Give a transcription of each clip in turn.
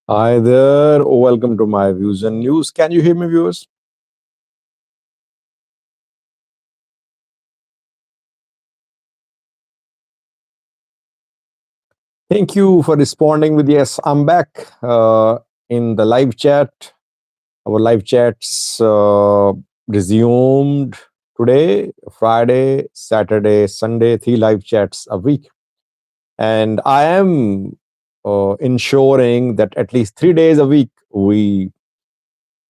Hi there. Welcome to my views and news. Can you hear me, viewers? Thank you for responding with yes. I'm back in the live chat. Our live chats resumed today, Friday, Saturday, Sunday, three live chats a week. And I am ensuring that at least 3 days a week we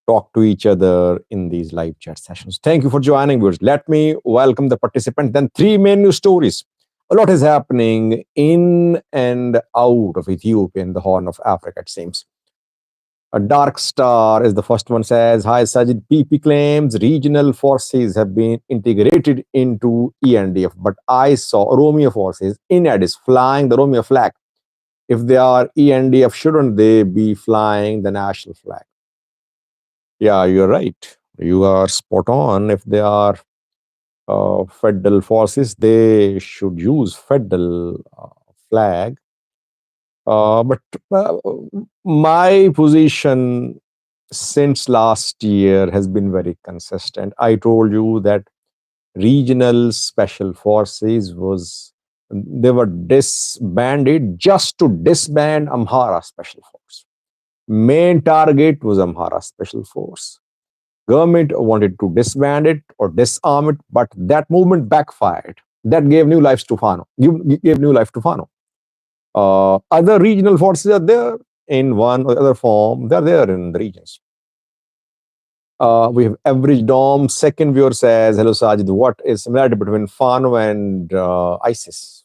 talk to each other in these live chat sessions. Thank you for joining, viewers. Let me welcome the participants. Then three main news stories. A lot is happening in and out of Ethiopia in the Horn of Africa, it seems. A dark star is the first one says, Hi Sajid, PP claims regional forces have been integrated into ENDF, but I saw Oromia forces in Addis flying the Oromia flag. If they are ENDF, shouldn't they be flying the national flag? Yeah, you're right. You are spot on. If they are federal forces, they should use federal flag. But my position since last year has been very consistent. I told you that regional special forces was they were disbanded just to disband Amhara special force. Main target was Amhara special force. Government wanted to disband it or disarm it, but that movement backfired. That gave new life to Fano. Gave new life to Fano. Other regional forces are there in one or other form. They're there in the regions. We have average DOM. Second viewer says, hello Sajid, what is similarity between Fano and ISIS?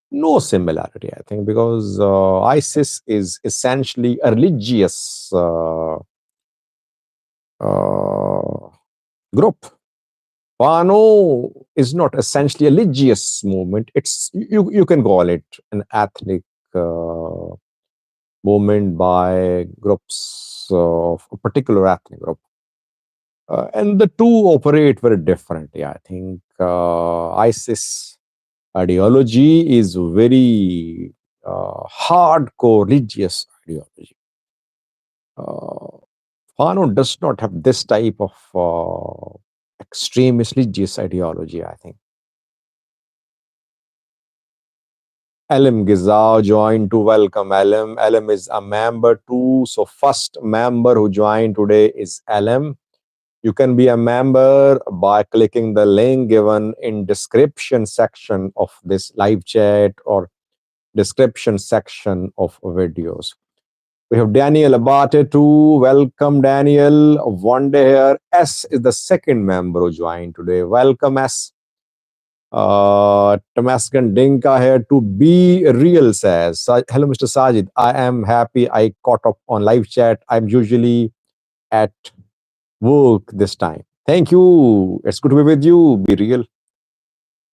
No similarity, I think, because ISIS is essentially a religious group. Fano is not essentially a religious movement. You can call it an ethnic movement by groups of a particular ethnic group. And the two operate very differently. I think ISIS ideology is very hardcore religious ideology. Fano does not have this type of extremist religious ideology, I think. Alim Gizao joined to welcome Alim. Alim is a member too. So first member who joined today is Alim. You can be a member by clicking the link given in description section of this live chat or description section of videos. We have Daniel Abate too. Welcome, Daniel. One day here. S is the second member who joined today. Welcome, S. Tamaskan Dinka here to be real says, hello, Mr. Sajid. I am happy I caught up on live chat. I'm usually at work this time. Thank you. It's good to be with you. Be real.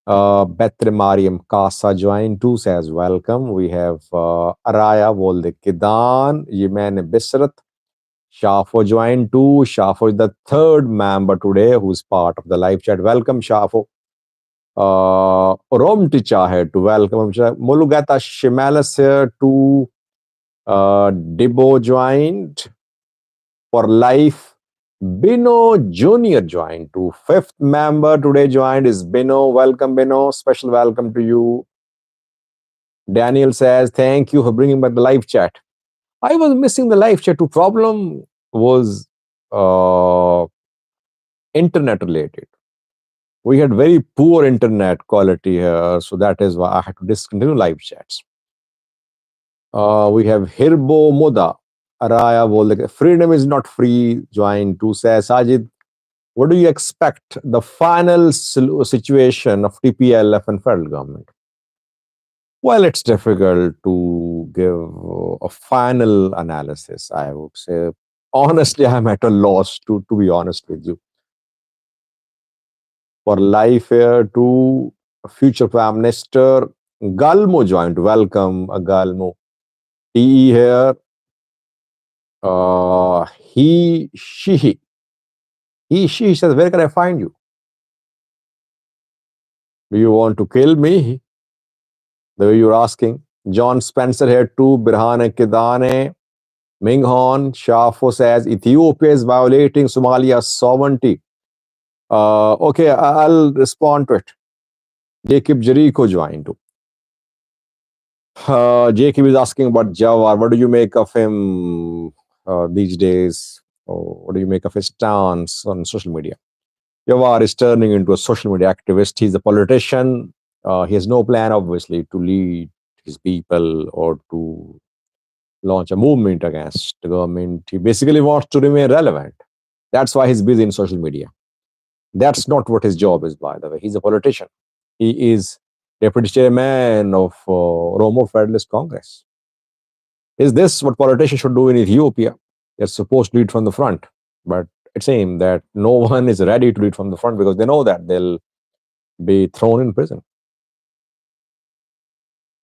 Betre Mariam Casa joined too says welcome. We have Araya Volde Kidan, Yemen Bisrat. Shafo joined too. Shafo is the third member today who's part of the live chat. Welcome, Shafo. Rom Ticha here to welcome Mulugata Shimalis here to Debo joined for life. Bino Junior joined to fifth member today joined is Bino. Welcome, Bino. Special welcome to you. Daniel says, thank you for bringing back the live chat. I was missing the live chat. The problem was internet related. We had very poor internet quality here, so that is why I had to discontinue live chats. We have Hirbo Moda. Araya Volde. Freedom is not free. Join to say, Sajid, what do you expect the final situation of TPLF and federal government? Well, it's difficult to give a final analysis, I would say. Honestly, I'm at a loss to be honest with you. For life here to future Prime Minister Galmo joined. Welcome, Galmo. TE here. She says, where can I find you? Do you want to kill me? The way you're asking. John Spencer here too. Birhane Kidane. Minghon Shafo says Ethiopia is violating Somalia's sovereignty. Okay, I'll respond to it. Jacob Jericho joined too. Jacob is asking about Jawar. What do you make of him these days? Or what do you make of his stance on social media? Jawar is turning into a social media activist. He's a politician. He has no plan, obviously, to lead his people or to launch a movement against the government. He basically wants to remain relevant. That's why he's busy in social media. That's not what his job is, by the way. He's a politician. He is deputy chairman of Oromo Federalist Congress. Is this what politicians should do in Ethiopia? They're supposed to lead from the front, but it seems that no one is ready to lead from the front because they know that they'll be thrown in prison.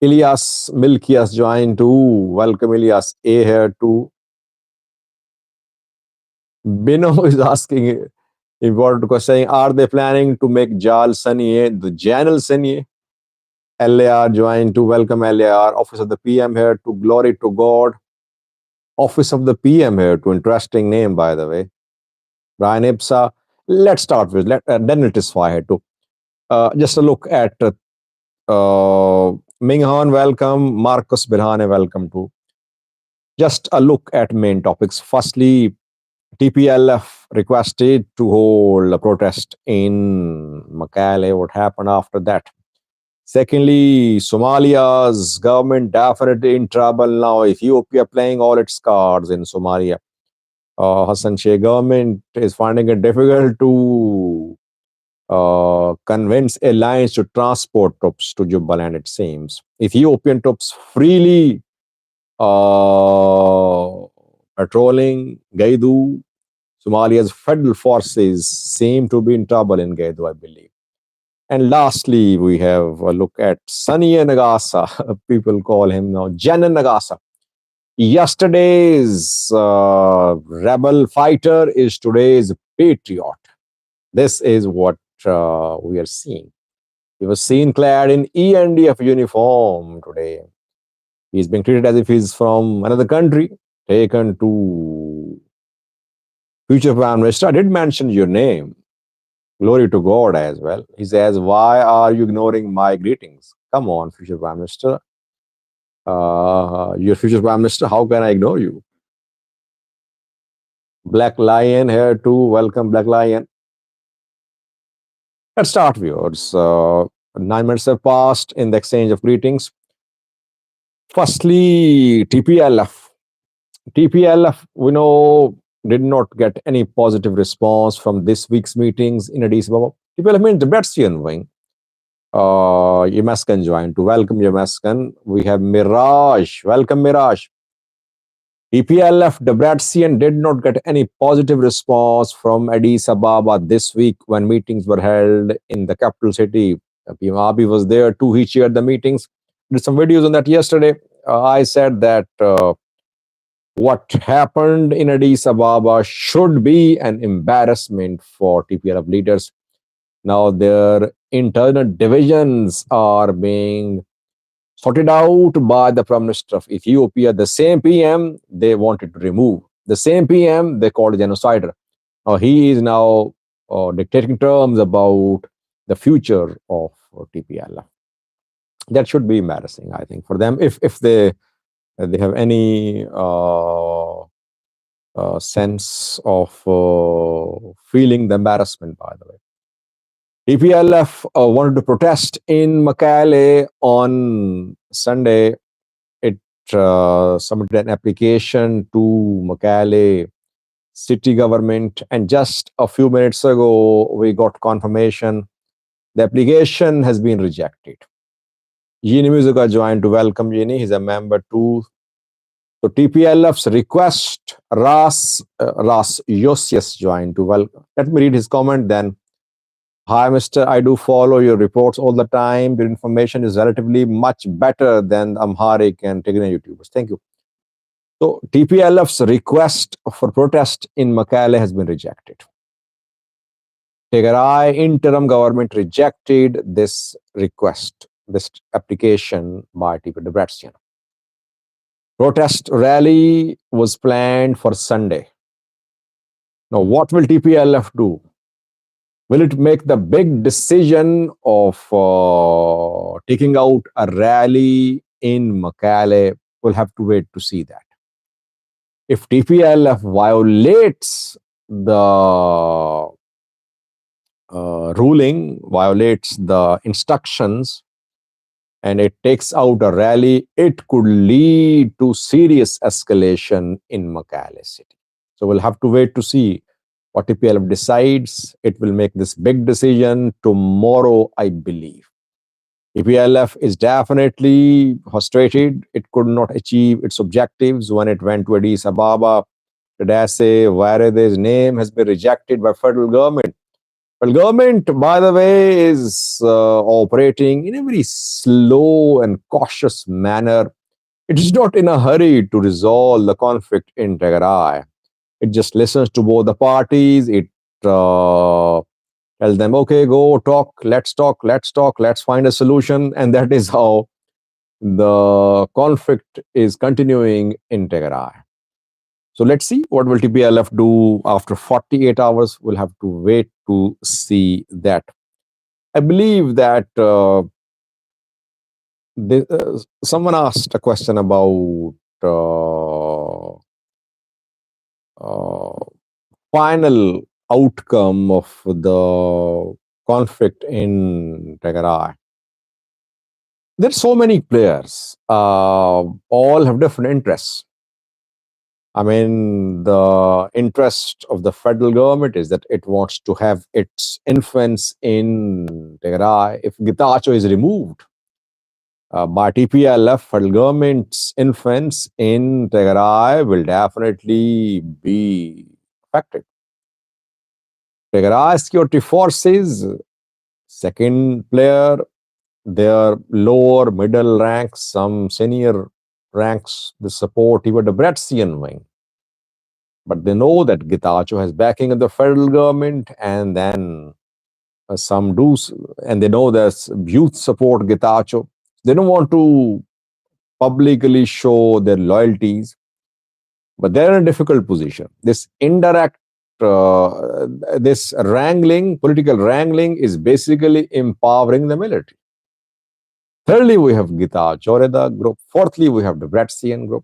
Ilyas Milkias joined too. Welcome, Ilyas A here too. Bino is asking important question: are they planning to make Jal Saniye the Janal Saniye? LAR joined to welcome LAR. Office of the PM here to glory to God. Office of the PM here to interesting name, by the way. Brian Ipsa. Let's start with, then it is fire too. Just a look at Minghan, welcome. Marcus Birhane, welcome too. Just a look at main topics. Firstly, TPLF requested to hold a protest in Makale. What happened after that? Secondly, Somalia's government definitely in trouble now. Ethiopia playing all its cards in Somalia. Hassan Sheikh government is finding it difficult to convince alliance to transport troops to Jubaland, it seems. Ethiopian troops freely patrolling Gaidu. Somalia's federal forces seem to be in trouble in Gaidu, I believe. And lastly, we have a look at Sanyi Negasa. People call him now Jan Negasa. Yesterday's rebel fighter is today's patriot. This is what we are seeing. He was seen clad in ENDF uniform today. He's being treated as if he's from another country, taken to future prime minister. I did mention your name. Glory to God as well. He says, why are you ignoring my greetings? Come on, future prime minister. Your future prime minister, how can I ignore you? Black Lion here too. Welcome, Black Lion. Let's start, viewers. 9 minutes have passed in the exchange of greetings. Firstly, TPLF. TPLF, we know, did not get any positive response from this week's meetings in Addis Ababa. TPLF means Debrecen wing. Yemaskan joined. To welcome Yemaskan, we have Mirage. Welcome, Mirage. TPLF Debrecen did not get any positive response from Addis Ababa this week when meetings were held in the capital city. PM Abiy was there too. He chaired the meetings. Did some videos on that yesterday. I said that what happened in Addis Ababa should be an embarrassment for TPLF leaders. Now their internal divisions are being sorted out by the Prime Minister of Ethiopia. The same PM they wanted to remove. The same PM they called a genocider. He is now dictating terms about the future of TPLF. That should be embarrassing, I think, for them if they have any sense of feeling the embarrassment, by the way. TPLF wanted to protest in Makale on Sunday. It submitted an application to Makale city government, and just a few minutes ago, we got confirmation the application has been rejected. Yini Musica joined to welcome Yini. He's a member too. So TPLF's request, Ras Yosius joined to welcome. Let me read his comment then. Hi, Mr. I do follow your reports all the time. Your information is relatively much better than Amharic and Tigray YouTubers. Thank you. So TPLF's request for protest in Makale has been rejected. Tigray interim government rejected this request, this application by TP Debrecen. Protest rally was planned for Sunday. Now, what will TPLF do? Will it make the big decision of taking out a rally in Makale? We'll have to wait to see that. If TPLF violates the ruling, violates the instructions, and it takes out a rally, it could lead to serious escalation in Makale city. So we'll have to wait to see what TPLF decides. It will make this big decision tomorrow, I believe. TPLF is definitely frustrated. It could not achieve its objectives when it went to Addis Ababa. Tadesse Varede's name has been rejected by federal government. Well, government, by the way, is operating in a very slow and cautious manner. It is not in a hurry to resolve the conflict in Tigray. It just listens to both the parties. It tells them, okay, go talk, let's find a solution. And that is how the conflict is continuing in Tigray. So let's see what will TPLF do after 48 hours. We'll have to wait to see that. I believe that someone asked a question about final outcome of the conflict in Tigray. There's so many players, all have different interests. I mean, the interest of the federal government is that it wants to have its influence in Tigray. If Getachew is removed by TPLF, federal government's influence in Tigray will definitely be affected. Tigray security forces, second player, their lower middle ranks, some senior ranks, the support even the Debretsian wing. But they know that Getachew has backing of the federal government, and then some do, and they know there's youth support Getachew. They don't want to publicly show their loyalties, but they're in a difficult position. This indirect, this wrangling, political wrangling, is basically empowering the military. Thirdly, we have Getachew group. Fourthly, we have the Debretsian group.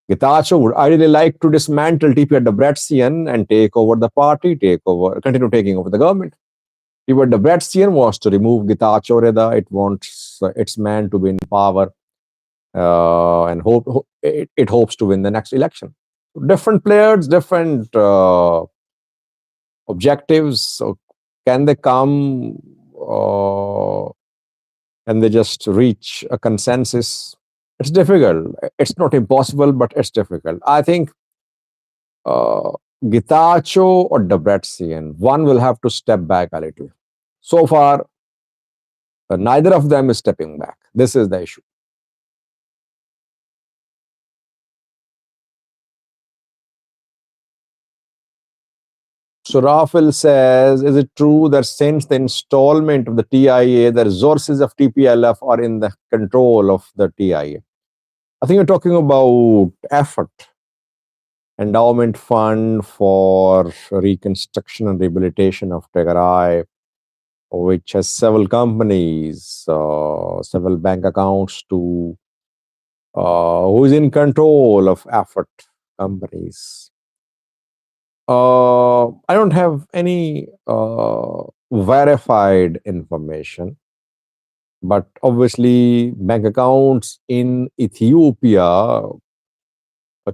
Getachew would ideally like to dismantle TPLF Debrecen and take over the party, continue taking over the government. TPLF Debrecen wants to remove Getachew Reda. It wants its man to be in power and it hopes to win the next election. Different players, different objectives. So can they come and they just reach a consensus? It's difficult. It's not impossible, but it's difficult. I think Getachew or Debrecen, one will have to step back a little. So far, neither of them is stepping back. This is the issue. So Rafil says, is it true that since the installment of the TIA, the resources of TPLF are in the control of the TIA? I think you're talking about effort, endowment fund for reconstruction and rehabilitation of Tigray, which has several companies, several bank accounts to who is in control of effort companies. I don't have any verified information, but obviously bank accounts in Ethiopia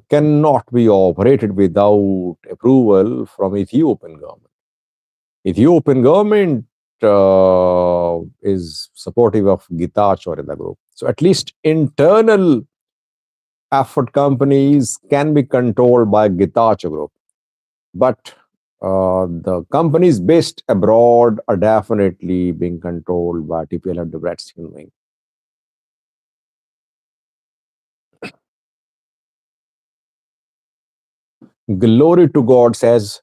cannot be operated without approval from Ethiopian government. Ethiopian government is supportive of Getachew Reda group. So at least internal effort companies can be controlled by Getachew group. But the companies based abroad are definitely being controlled by TPLF Debrecen wing. Glory to God says,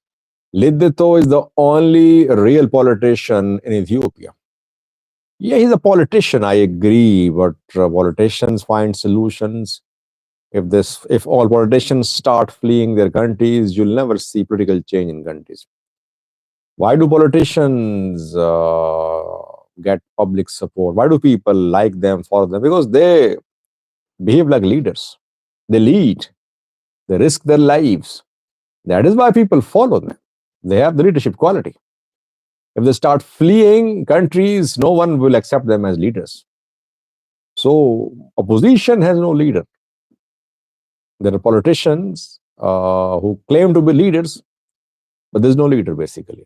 Lidito is the only real politician in Ethiopia. Yeah, he's a politician, I agree, but politicians find solutions If all politicians start fleeing their countries, you'll never see political change in countries. Why do politicians get public support? Why do people like them, for them? Because they behave like leaders. They lead. They risk their lives. That is why people follow them. They have the leadership quality. If they start fleeing countries, no one will accept them as leaders. So opposition has no leader. There are politicians who claim to be leaders, but there's no leader basically.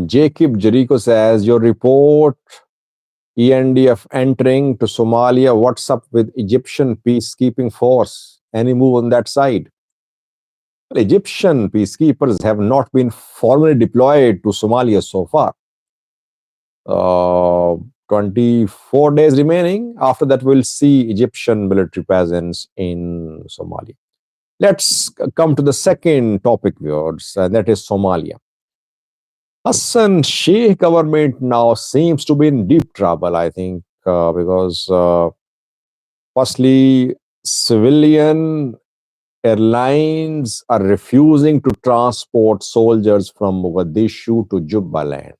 Jacob Jericho says, your report, ENDF entering to Somalia, what's up with Egyptian peacekeeping force? Any move on that side? Well, Egyptian peacekeepers have not been formally deployed to Somalia so far. 24 days remaining. After that, we'll see Egyptian military presence in Somalia. Let's come to the second topic, viewers, and that is Somalia. Hassan Sheikh government now seems to be in deep trouble, I think, because firstly, civilian airlines are refusing to transport soldiers from Mogadishu to Jubaland.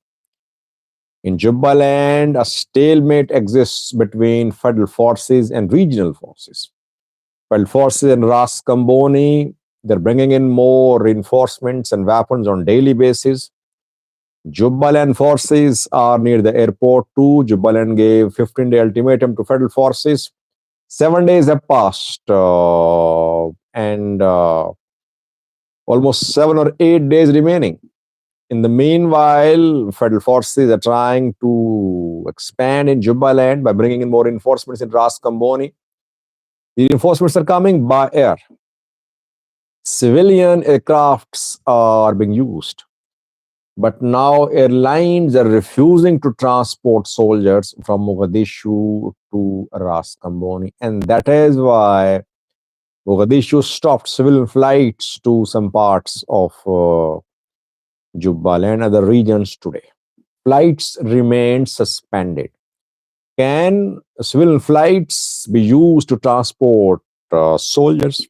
In Jubaland, a stalemate exists between federal forces and regional forces. Federal forces in Ras Kamboni, they're bringing in more reinforcements and weapons on daily basis. Jubaland forces are near the airport too. Jubaland gave 15-day ultimatum to federal forces. 7 days have passed, and almost 7 or 8 days remaining. In the meanwhile, federal forces are trying to expand in Jubaland by bringing in more reinforcements in Ras Kamboni. The reinforcements are coming by air. Civilian aircrafts are being used. But now airlines are refusing to transport soldiers from Mogadishu to Ras Kamboni. And that is why Mogadishu stopped civilian flights to some parts of Jubaland and other regions today. Flights remain suspended. Can civilian flights be used to transport soldiers?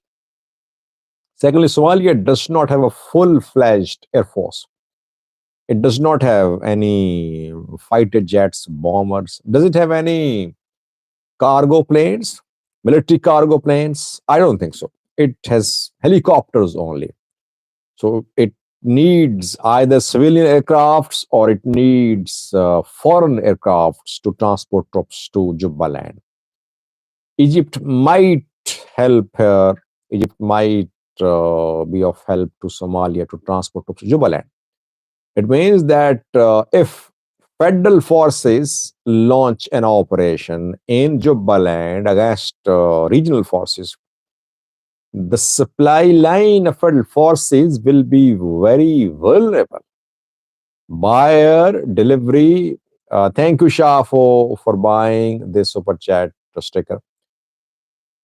Secondly, Somalia does not have a full-fledged air force. It does not have any fighter jets, bombers. Does it have any cargo planes, military cargo planes? I don't think so. It has helicopters only. So it needs either civilian aircrafts or it needs foreign aircrafts to transport troops to Jubaland. Egypt might help here. Egypt might be of help to Somalia to transport troops to Jubaland. It means that if federal forces launch an operation in Jubaland against regional forces, the supply line of federal forces will be very vulnerable. Buyer, delivery. Thank you, Shah, for buying this super chat sticker.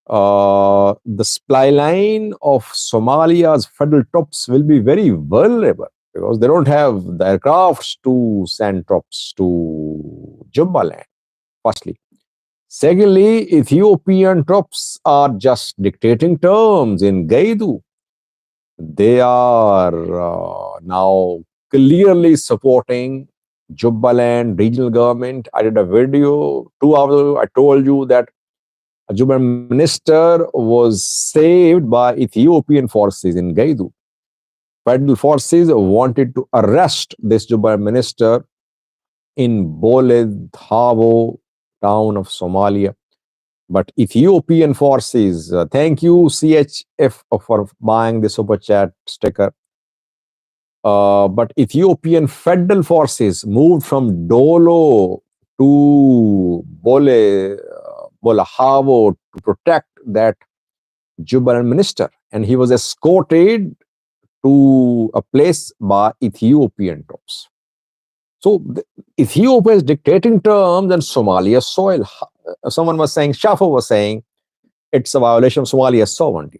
The supply line of Somalia's federal troops will be very vulnerable because they don't have the aircrafts to send troops to Jubaland, firstly. Secondly, Ethiopian troops are just dictating terms in Gaidu. They are now clearly supporting Jubaland regional government. I did a video 2 hours ago. I told you that a Jubaland minister was saved by Ethiopian forces in Gaidu. Federal forces wanted to arrest this Jubaland minister in Boled Havo town of Somalia. But Ethiopian forces, thank you CHF for buying the super chat sticker. But Ethiopian federal forces moved from Dolo to Bolahavo to protect that Jubaland minister. And he was escorted to a place by Ethiopian troops. So Ethiopia is dictating terms on Somalia's soil. Someone was saying, Shafo was saying, it's a violation of Somalia's sovereignty.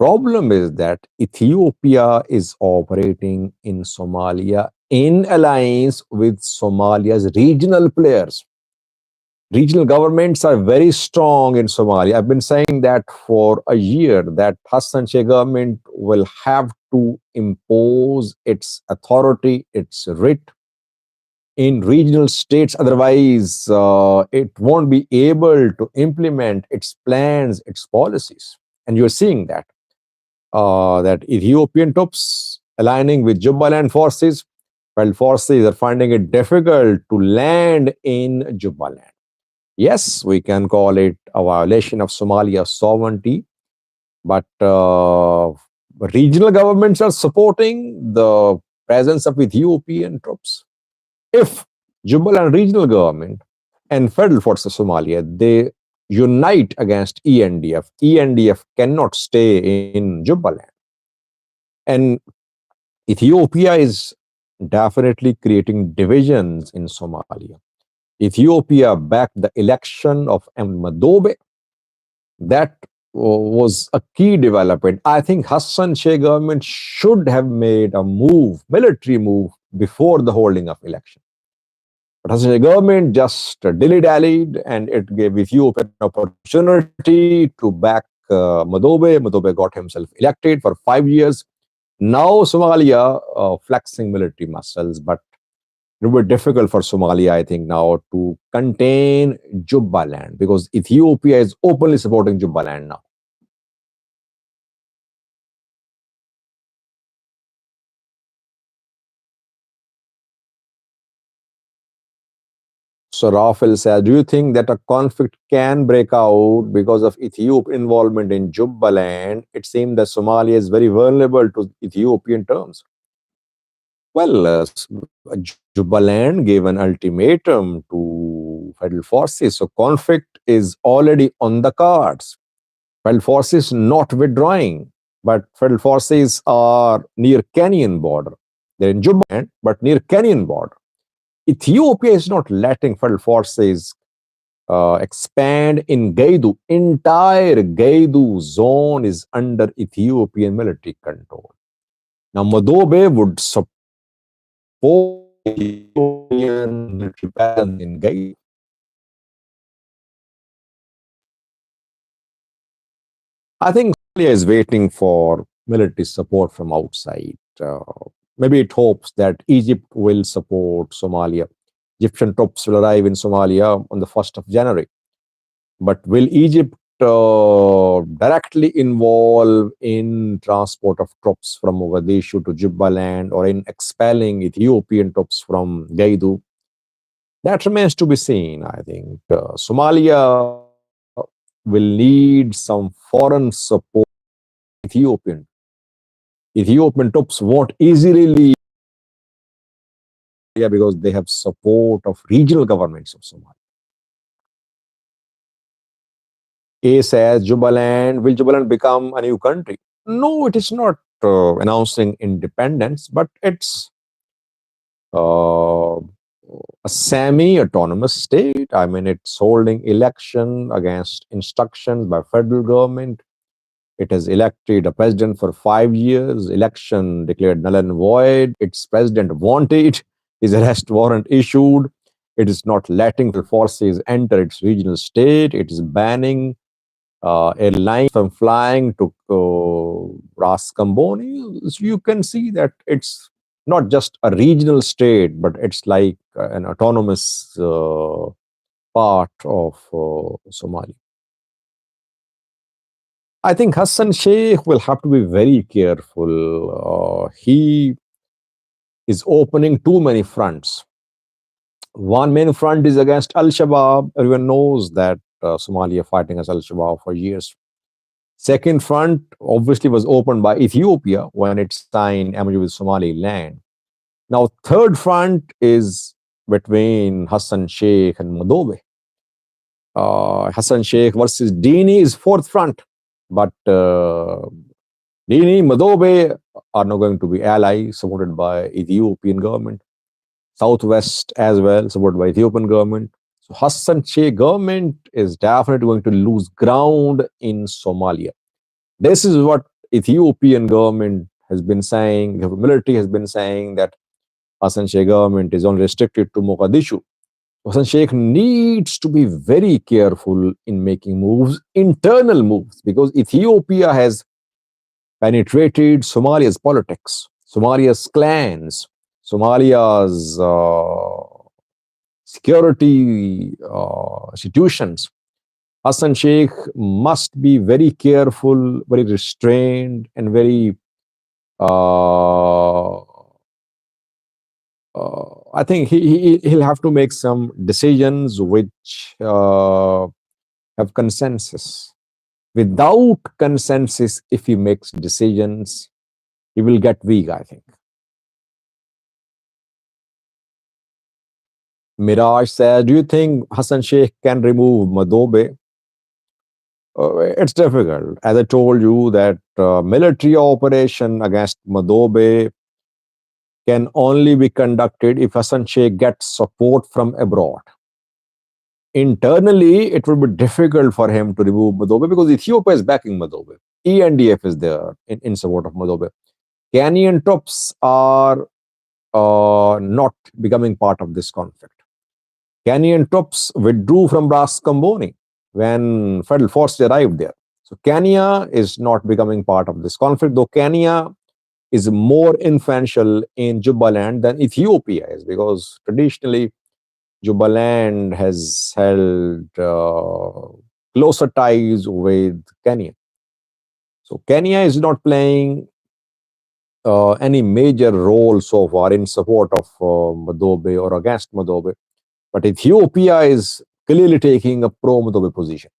Problem is that Ethiopia is operating in Somalia in alliance with Somalia's regional players. Regional governments are very strong in Somalia. I've been saying that for a year that Hassan Sheikh government will have to impose its authority, its writ in regional states. Otherwise, it won't be able to implement its plans, its policies. And you're seeing that that Ethiopian troops aligning with Jubaland forces, while forces are finding it difficult to land in Jubaland. Yes, we can call it a violation of Somalia's sovereignty, but regional governments are supporting the presence of Ethiopian troops. If Jubaland regional government and federal forces of Somalia, they unite against ENDF, ENDF cannot stay in Jubaland. And Ethiopia is definitely creating divisions in Somalia. Ethiopia backed the election of M. Madobe. That was a key development. I think Hassan Sheikh government should have made a move, military move, before the holding of election. But Hassan Sheikh government just dilly-dallied, and it gave Ethiopia an opportunity to back Madobe. Madobe got himself elected for 5 years. Now Somalia flexing military muscles, but it will be difficult for Somalia, I think, now to contain Jubaland because Ethiopia is openly supporting Jubaland now. So Rafael says, do you think that a conflict can break out because of Ethiopian involvement in Jubaland? It seems that Somalia is very vulnerable to Ethiopian terms. Well, Jubaland gave an ultimatum to federal forces, so conflict is already on the cards. Federal forces not withdrawing, but federal forces are near Kenyan border. They're in Jubaland, but near Kenyan border. Ethiopia is not letting federal forces expand in Gaidu. Entire Gaidu zone is under Ethiopian military control. Now, Madobe would support Ethiopian military presence in Gaidu. I think Somalia is waiting for military support from outside. Maybe it hopes that Egypt will support Somalia. Egyptian troops will arrive in Somalia on the 1st of January. But will Egypt directly involve in transport of troops from Mogadishu to Jubaland or in expelling Ethiopian troops from Gaidu? That remains to be seen, I think. Somalia will need some foreign support. Ethiopian. Ethiopian troops won't easily leave because they have support of regional governments of Somalia. A says, will Jubaland become a new country? No, it is not announcing independence, but it's a semi-autonomous state. I mean, it's holding election against instructions by federal government. It has elected a president for 5 years. Election declared null and void. Its president wanted. His arrest warrant issued. It is not letting the forces enter its regional state. It is banning airlines from flying to Ras Kamboni. So you can see that it's not just a regional state, but it's like an autonomous part of Somalia. I think Hassan Sheikh will have to be very careful. He is opening too many fronts. One main front is against Al Shabaab. Everyone knows that Somalia fighting against Al Shabaab for years. Second front obviously was opened by Ethiopia when it signed MOU with Somaliland. Now, third front is between Hassan Sheikh and Madobe. Hassan Sheikh versus Dini is fourth front, but Dini, Madobe are now going to be allies supported by Ethiopian government. Southwest as well, supported by Ethiopian government. So Hassan Sheikh government is definitely going to lose ground in Somalia. This is what Ethiopian government has been saying, the military has been saying that Hassan Sheikh government is only restricted to Mogadishu. Hassan Sheikh needs to be very careful in making moves, internal moves, because Ethiopia has penetrated Somalia's politics, Somalia's clans, Somalia's security institutions. Hassan Sheikh must be very careful, very restrained, and very. I think he'll have to make some decisions which have consensus. Without consensus, if he makes decisions, he will get weak, I think. Miraj says, do you think Hassan Sheikh can remove Madobe? It's difficult. As I told you, that military operation against Madobe can only be conducted if Hassan Sheikh gets support from abroad. Internally, it will be difficult for him to remove Madobe because Ethiopia is backing Madobe. ENDF is there in support of Madobe. Kenyan troops are not becoming part of this conflict. Kenyan troops withdrew from Ras Kamboni when federal forces arrived there. So Kenya is not becoming part of this conflict, though Kenya is more influential in Jubaland than Ethiopia is, because traditionally Jubaland has held closer ties with Kenya. So Kenya is not playing any major role so far in support of Madobe or against Madobe. But Ethiopia is clearly taking a pro-Madobe position.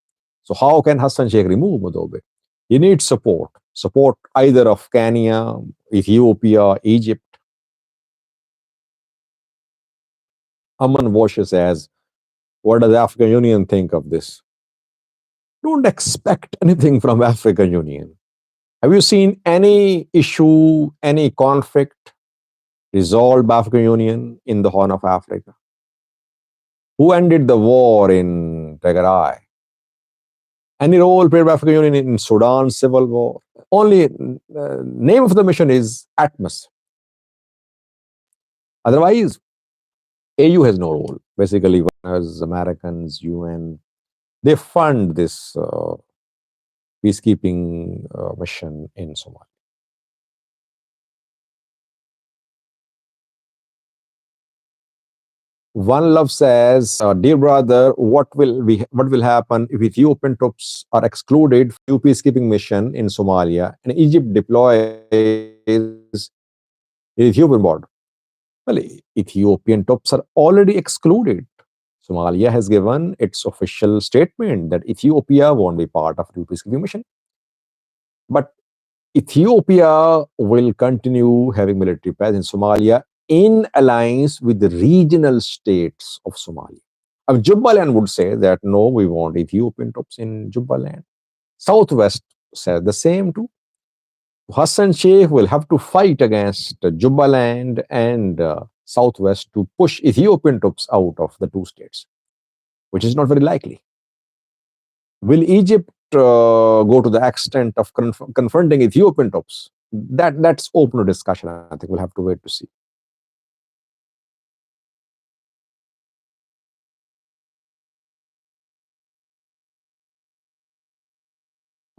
So how can Hassan Sheikh remove Madobe? He needs support either of Kenya, Ethiopia, Egypt. Aman Washer says, what does African Union think of this? Don't expect anything from African Union. Have you seen any issue, any conflict resolved by African Union in the Horn of Africa? Who ended the war in Tigray? Any role played by African Union in Sudan's civil war? Only name of the mission is Atmos. Otherwise, AU has no role. Basically, as Americans, UN, they fund this peacekeeping mission in Somalia. One Love says, "Dear brother, what will happen if Ethiopian troops are excluded from peacekeeping mission in Somalia and Egypt deploys Ethiopian border?" Well, Ethiopian troops are already excluded. Somalia has given its official statement that Ethiopia won't be part of the peacekeeping mission. But Ethiopia will continue having military presence in Somalia in alliance with the regional states of Somalia. Jubaland would say that no, we want Ethiopian troops in Jubaland. Southwest says the same too. Hassan Sheikh will have to fight against Jubaland and Southwest to push Ethiopian troops out of the two states, which is not very likely. Will Egypt go to the extent of confronting Ethiopian troops? That's open to discussion. I think we'll have to wait to see.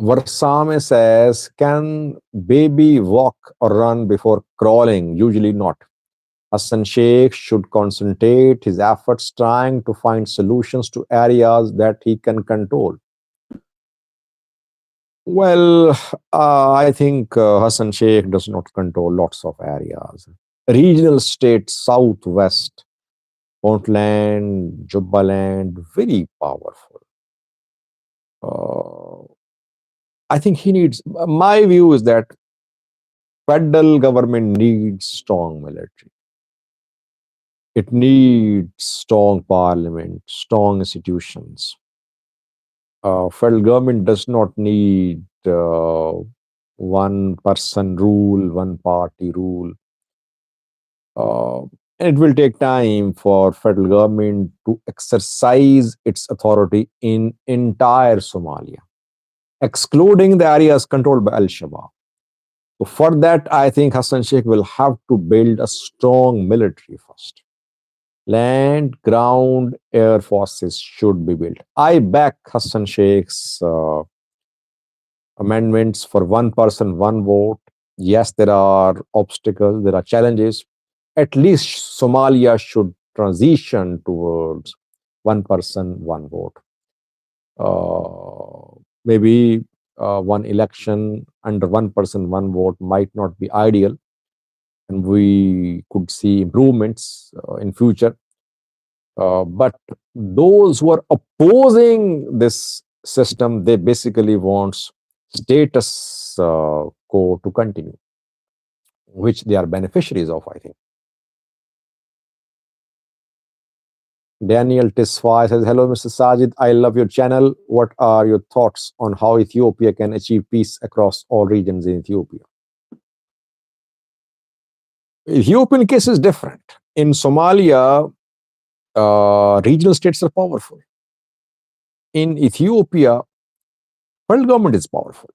Varsame says, can baby walk or run before crawling? Usually not. Hassan Sheikh should concentrate his efforts trying to find solutions to areas that he can control. Well, I think Hassan Sheikh does not control lots of areas. Regional states, southwest, Puntland, Jubaland, very powerful. I think he needs, my view is that federal government needs strong military. It needs strong parliament, strong institutions. Federal government does not need one person rule, one party rule. And it will take time for federal government to exercise its authority in entire Somalia, excluding the areas controlled by Al-Shabaab. For that, I think Hassan Sheikh will have to build a strong military first. Land, ground, air forces should be built. I back Hassan Sheikh's amendments for one person, one vote. Yes, there are obstacles, there are challenges. At least Somalia should transition towards one person, one vote. Maybe one election under one person, one vote might not be ideal, and we could see improvements in future. But those who are opposing this system, they basically want status quo to continue, which they are beneficiaries of, I think. Daniel Tisfai says, hello, Mr. Sajid. I love your channel. What are your thoughts on how Ethiopia can achieve peace across all regions in Ethiopia? Ethiopian case is different. In Somalia, regional states are powerful. In Ethiopia, federal government is powerful,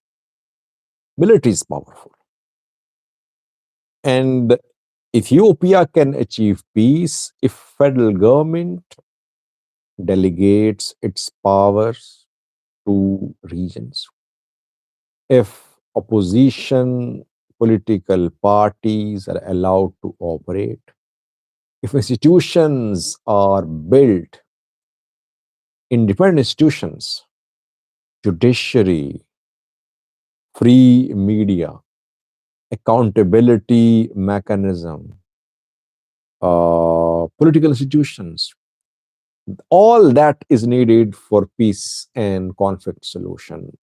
military is powerful. And Ethiopia can achieve peace if federal government delegates its powers to regions. If opposition political parties are allowed to operate, if institutions are built, independent institutions, judiciary, free media, accountability mechanism, political institutions, all that is needed for peace and conflict solution.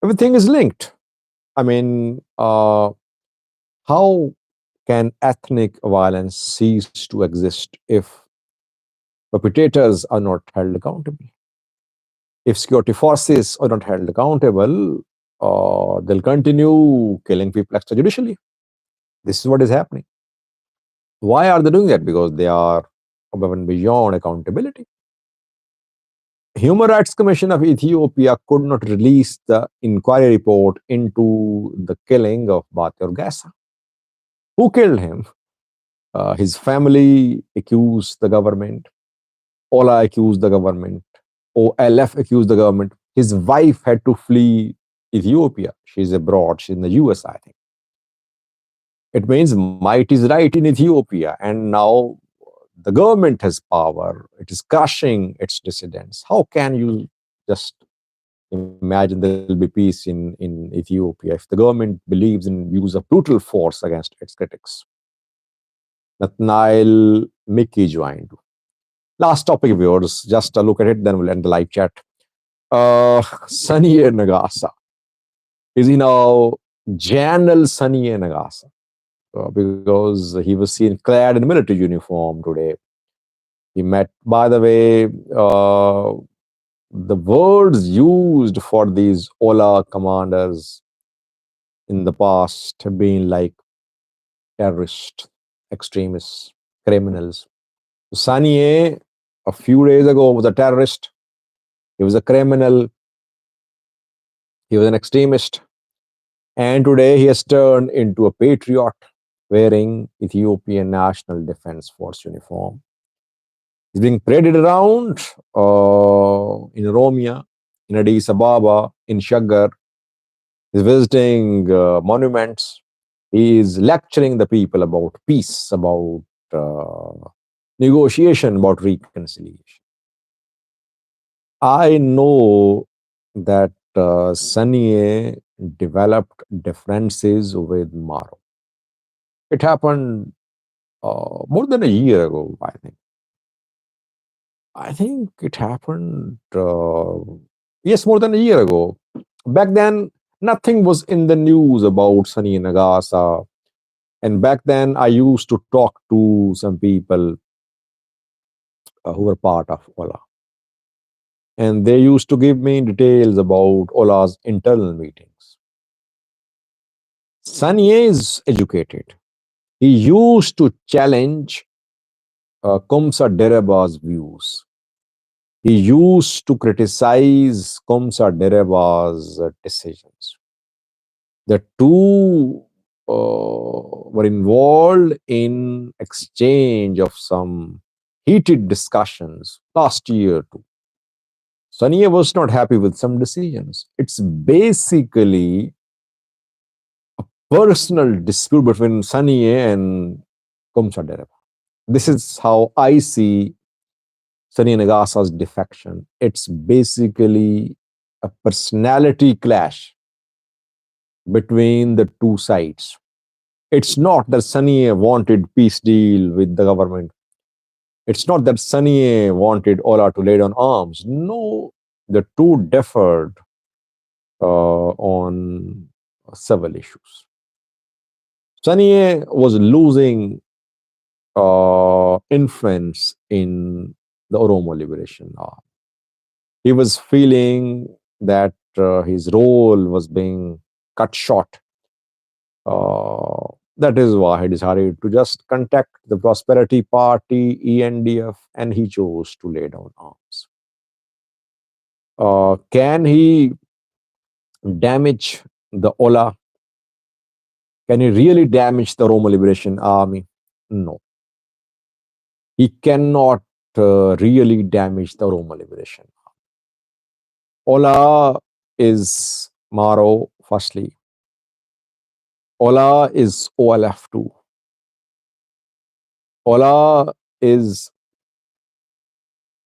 Everything is linked. I mean, how can ethnic violence cease to exist if perpetrators are not held accountable? If security forces are not held accountable, they'll continue killing people extrajudicially. This is what is happening. Why are they doing that? Because they are above and beyond accountability. Human Rights Commission of Ethiopia could not release the inquiry report into the killing of Batir Gasa. Who killed him? His family accused the government. Ola accused the government. OLF accused the government. His wife had to flee Ethiopia. She's abroad. She's in the US, I think. It means might is right in Ethiopia. And now the government has power. It is crushing its dissidents. How can you just imagine there'll be peace in Ethiopia if the government believes in use of brutal force against its critics? Nathaniel Mickey joined. Last topic of yours, just a look at it, then we'll end the live chat. Sanyi Negasa. Is he now General Sanyi Negasa? Because he was seen clad in military uniform today. He met, by the way, the words used for these Ola commanders in the past have been like terrorists, extremists, criminals. Saniye, a few days ago, was a terrorist. He was a criminal. He was an extremist. And today he has turned into a patriot wearing Ethiopian National Defense Force uniform. He's being paraded around in Oromia, in Addis Ababa, in Shaggar. He's visiting monuments. He is lecturing the people about peace, about negotiation, about reconciliation. I know that Saniye developed differences with Maro. It happened more than a year ago, I think. I think it happened, yes, more than a year ago. Back then, nothing was in the news about Sanyi Negasa. And back then, I used to talk to some people who were part of Ola. And they used to give me details about Ola's internal meetings. Sanye is educated. He used to challenge Kumsa Dereba's views. He used to criticize Kumsa Dereba's decisions. The two were involved in exchange of some heated discussions last year too. Saniya was not happy with some decisions. It's basically personal dispute between Saniya and Kumsa. This is how I see Sanyi Negasa's defection. It's basically a personality clash between the two sides. It's not that Sunny wanted peace deal with the government. It's not that Sunny wanted Ola to lay down arms. No, the two differed on several issues. Sunny was losing influence in the Oromo liberation army. He was feeling that his role was being cut short. That is why he decided to just contact the Prosperity Party, ENDF, and he chose to lay down arms. Can he damage the Ola? Can he really damage the Roma Liberation Army? No. He cannot really damage the Roma Liberation Army. Ola is Maro, firstly. Ola is OLF too. Ola is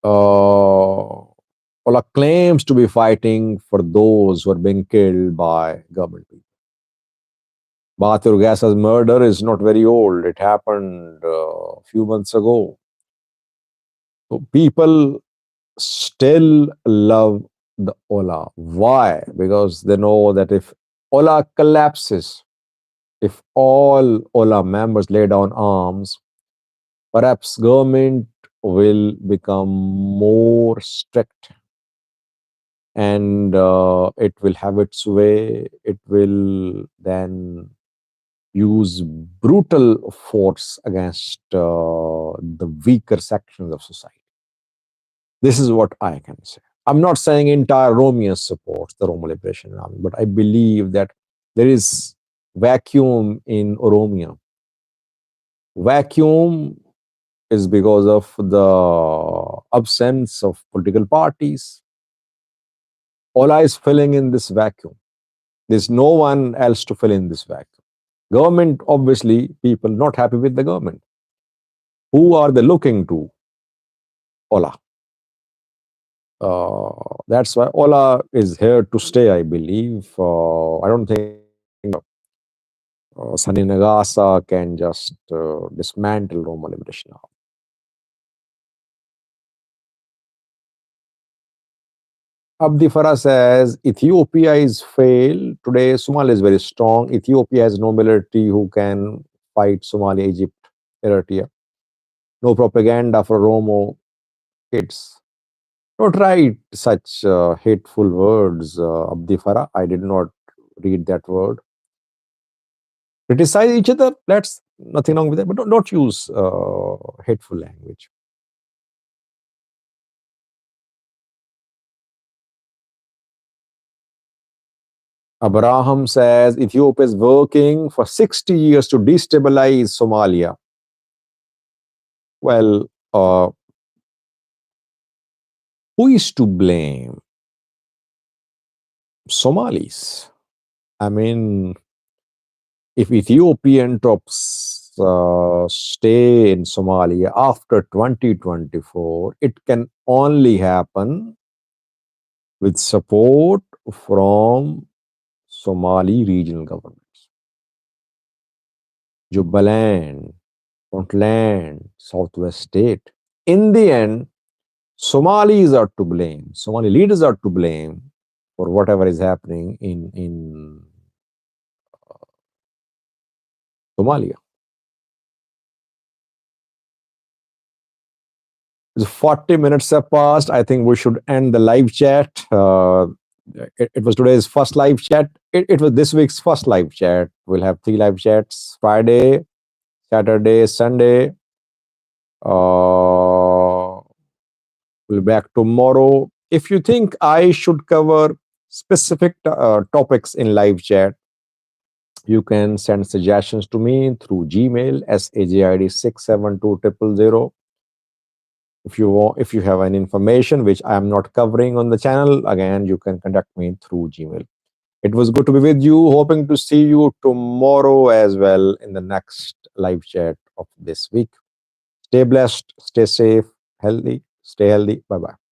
Ola claims to be fighting for those who are being killed by government people. Bathur Gasa's murder is not very old. It happened a few months ago. So people still love the Ola. Why? Because they know that if Ola collapses, if all Ola members lay down arms, perhaps government will become more strict and it will have its way. It will then use brutal force against the weaker sections of society. This is what I can say. I'm not saying entire Romania supports the Roma Liberation Army, but I believe that there is vacuum in Oromia. Vacuum is because of the absence of political parties. Ola is filling in this vacuum. There's no one else to fill in this vacuum. Government, obviously, people not happy with the government. Who are they looking to? Ola. That's why Ola is here to stay, I believe. I don't think Sanyi Negasa can just dismantle Roma Liberation Army. Abdi Farah says Ethiopia is failed. Today, Somalia is very strong. Ethiopia has no military who can fight Somalia, Egypt, Eritrea. No propaganda for Romo kids. Don't write such hateful words, Abdi Farah. I did not read that word. Criticize each other. That's nothing wrong with that, but don't use hateful language. Abraham says Ethiopia is working for 60 years to destabilize Somalia. Well, who is to blame? Somalis. I mean, if Ethiopian troops stay in Somalia after 2024, it can only happen with support from Somali regional governments. Jubaland, Puntland, Southwest State. In the end, Somalis are to blame. Somali leaders are to blame for whatever is happening in Somalia. 40 minutes have passed. I think we should end the live chat. It was today's first live chat. It was this week's first live chat. We'll have 3 live chats: Friday, Saturday, Sunday. We'll be back tomorrow. If you think I should cover specific topics in live chat, You can send suggestions to me through Gmail, SAJID672000. If you have any information which I am not covering on the channel, again, you can contact me through Gmail. It was good to be with you. Hoping to see you tomorrow as well in the next live chat of this week. Stay blessed, stay safe, healthy, stay healthy. Bye bye.